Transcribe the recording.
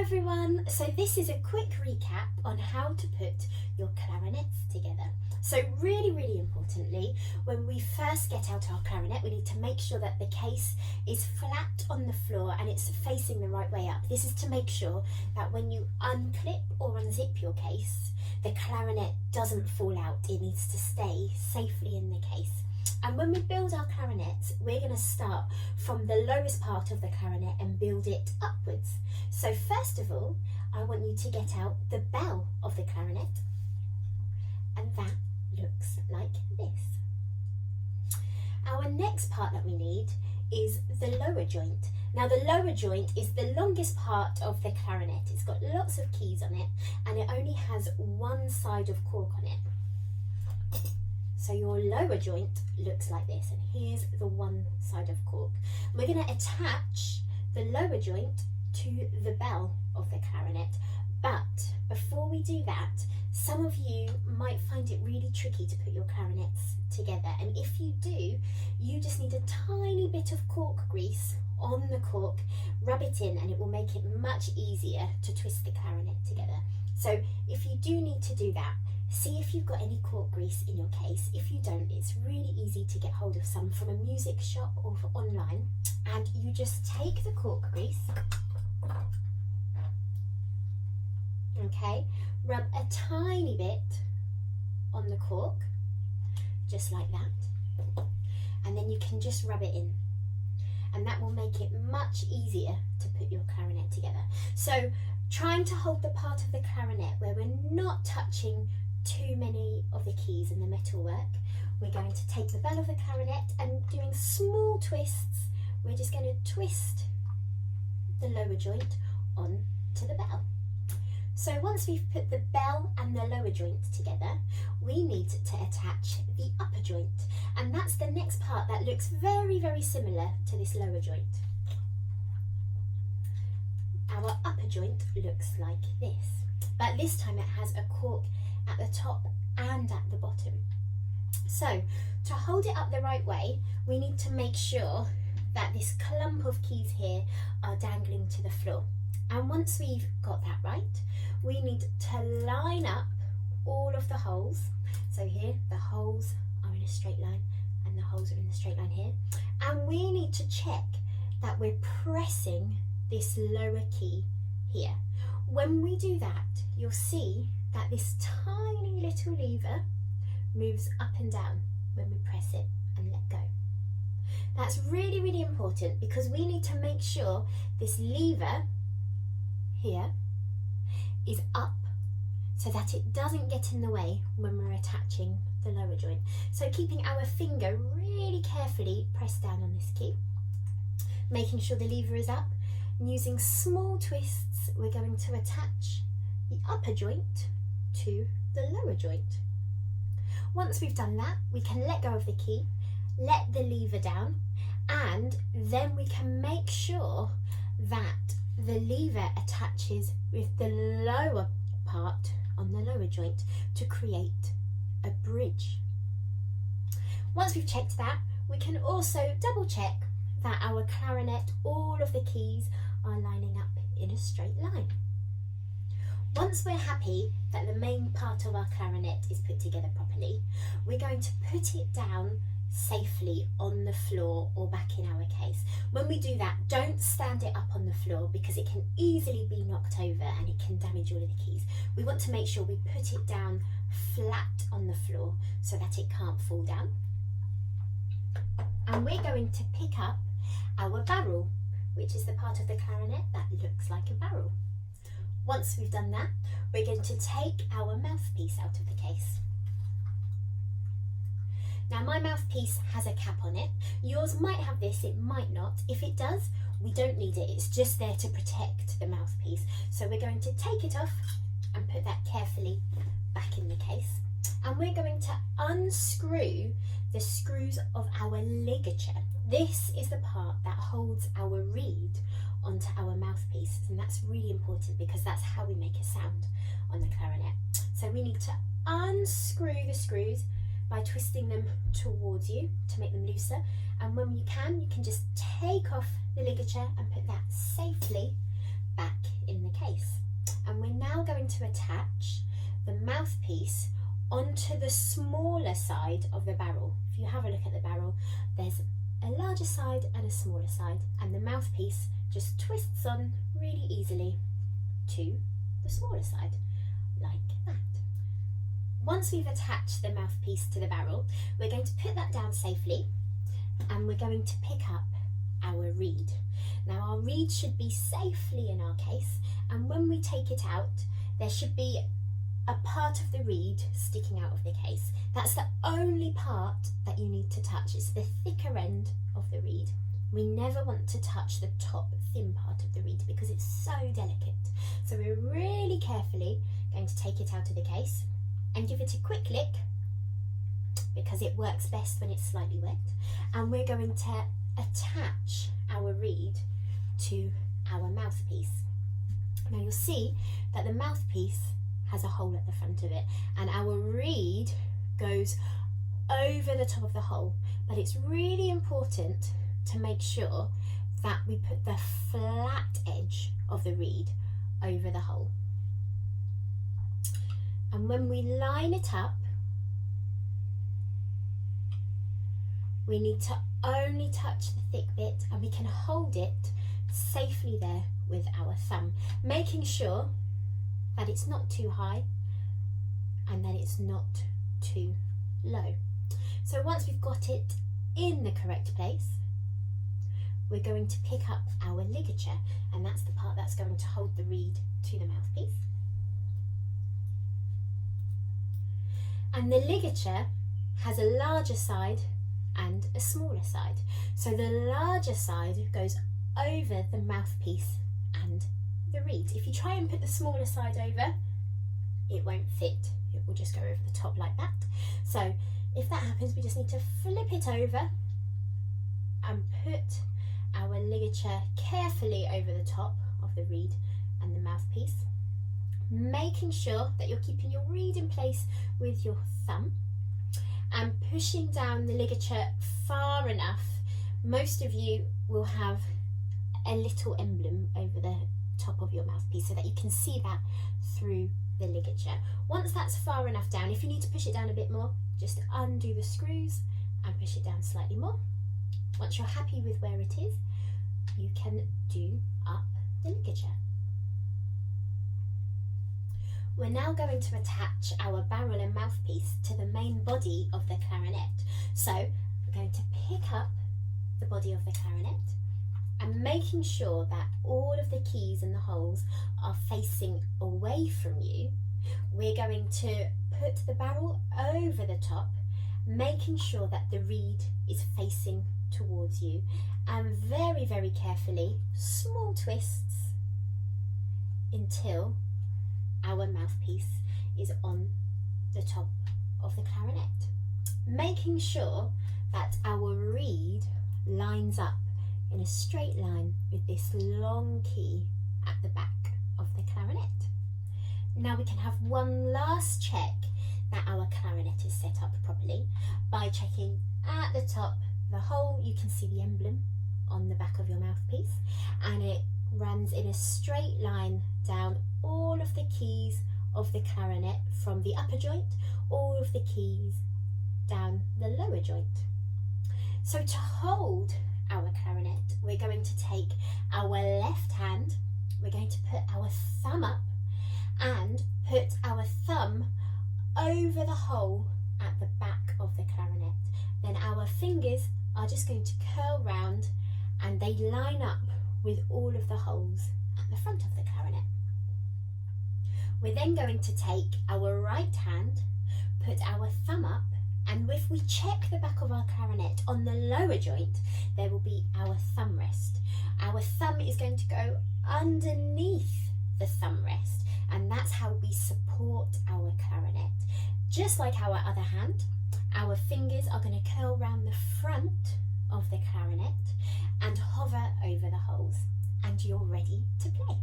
everyone, so this is a quick recap on how to put your clarinets together. So really importantly, when we first get out our clarinet, we need to make sure that the case is flat on the floor and it's facing the right way up. This is to make sure that when you unclip or unzip your case, the clarinet doesn't fall out. It needs to stay safely in the case. And when we build our clarinets, we're going to start from the lowest part of the clarinet and build it upwards. So first of all, I want you to get out the bell of the clarinet, and that looks like this. Our next part that we need is the lower joint. Now the lower joint is the longest part of the clarinet. It's got lots of keys on it and it only has one side of cork on it. So your lower joint looks like this, and here's the one side of cork. We're going to attach the lower joint to the bell of the clarinet, but before we do that, some of you might find it really tricky to put your clarinets together, and if you do, you just need a tiny bit of cork grease on the cork, rub it in, and it will make it much easier to twist the clarinet together. So if you do need to do that, see if you've got any cork grease in your case. If you don't, it's really easy to get hold of some from a music shop or online, and you just take the cork grease, okay, rub a tiny bit on the cork, just like that, and then you can just rub it in, and that will make it much easier to put your clarinet together. So trying to hold the part of the clarinet where we're not touching too many of the keys and the metalwork, we're going to take the bell of the clarinet and doing small twists, we're just going to twist the lower joint on to the bell. So once we've put the bell and the lower joint together, we need to attach the upper joint, and that's the next part that looks very similar to this lower joint. Our upper joint looks like this, but this time it has a cork at the top and at the bottom. So to hold it up the right way, we need to make sure that this clump of keys here are dangling to the floor. And once we've got that right, we need to line up all of the holes. So here, the holes are in a straight line and the holes are in the straight line here. And we need to check that we're pressing this lower key here. When we do that, you'll see that this tiny little lever moves up and down when we press it and let go. That's really important, because we need to make sure this lever here is up so that it doesn't get in the way when we're attaching the lower joint. So keeping our finger really carefully pressed down on this key, making sure the lever is up, and using small twists, we're going to attach the upper joint to the lower joint. Once we've done that, we can let go of the key, let the lever down, and then we can make sure that the lever attaches with the lower part on the lower joint to create a bridge. Once we've checked that, we can also double check that our clarinet, all of the keys are lining up in a straight line. Once we're happy that the main part of our clarinet is put together properly, we're going to put it down safely on the floor or back in our case. When we do that, don't stand it up on the floor because it can easily be knocked over and it can damage all of the keys. We want to make sure we put it down flat on the floor so that it can't fall down. And we're going to pick up our barrel, which is the part of the clarinet that looks like a barrel. Once we've done that, we're going to take our mouthpiece out of the case. Now my mouthpiece has a cap on it. Yours might have this, it might not. If it does, we don't need it. It's just there to protect the mouthpiece. So we're going to take it off and put that carefully back in the case. And we're going to unscrew the screws of our ligature. This is the part that holds our reed onto our mouthpiece, and that's really important because that's how we make a sound on the clarinet. So we need to unscrew the screws by twisting them towards you to make them looser, and when you can just take off the ligature and put that safely back in the case. mouthpiece onto the smaller side of the barrel. If you have a look at the barrel, there's a larger side and a smaller side, and the mouthpiece just twists on really easily to the smaller side, like that. Once we've attached the mouthpiece to the barrel, we're going to put that down safely, and we're going to pick up our reed. Now our reed should be safely in our case, and when we take it out, there should be a part of the reed sticking out of the case. That's the only part that you need to touch. It's the thicker end of the reed. We never want to touch the top thin part of the reed because it's so delicate. So we're really carefully going to take it out of the case and give it a quick lick, because it works best when it's slightly wet. And we're going to attach our reed to our mouthpiece. Now you'll see that the mouthpiece has a hole at the front of it, and our reed goes over the top of the hole, but it's really important to make sure that we put the flat edge of the reed over the hole. And when we line it up, we need to only touch the thick bit, and we can hold it safely there with our thumb, making sure that it's not too high and that it's not too low. So once we've got it in the correct place, we're going to pick up our ligature, and that's the part that's going to hold the reed to the mouthpiece. And the ligature has a larger side and a smaller side. So the larger side goes over the mouthpiece and the reed. If you try and put the smaller side over, it won't fit. It will just go over the top like that. So if that happens, we just need to flip it over and put our ligature carefully over the top of the reed and the mouthpiece, making sure that you're keeping your reed in place with your thumb and pushing down the ligature far enough. Most of you will have a little emblem over the top of your mouthpiece so that you can see that through the ligature. Once that's far enough down, if you need to push it down a bit more, just undo the screws and push it down slightly more. Once you're happy with where it is, you can do up the ligature. We're now going to attach our barrel and mouthpiece to the main body of the clarinet. So we're going to pick up the body of the clarinet, and making sure that all of the keys and the holes are facing away from you, we're going to put the barrel over the top, making sure that the reed is facing towards you, and very, very carefully, small twists until our mouthpiece is on the top of the clarinet, making sure that our reed lines up in a straight line with this long key at the back of the clarinet. Now we can have one last check that our clarinet is set up properly by checking at the top the hole. You can see the emblem on the back of your mouthpiece, and it runs in a straight line down all of the keys of the clarinet, from the upper joint all of the keys down the lower joint. So to hold our clarinet, we're going to take our left hand, we're going to put our thumb up and put our thumb over the hole at the back of the clarinet. Then our fingers are just going to curl round and they line up with all of the holes at the front of the clarinet. We're then going to take our right hand, put our thumb up, and if we check the back of our clarinet on the lower joint, there will be our thumb rest. Our thumb is going to go underneath the thumb rest, and that's how we support our clarinet. Just like our other hand, our fingers are going to curl round the front of the clarinet and hover over the holes, and you're ready to play.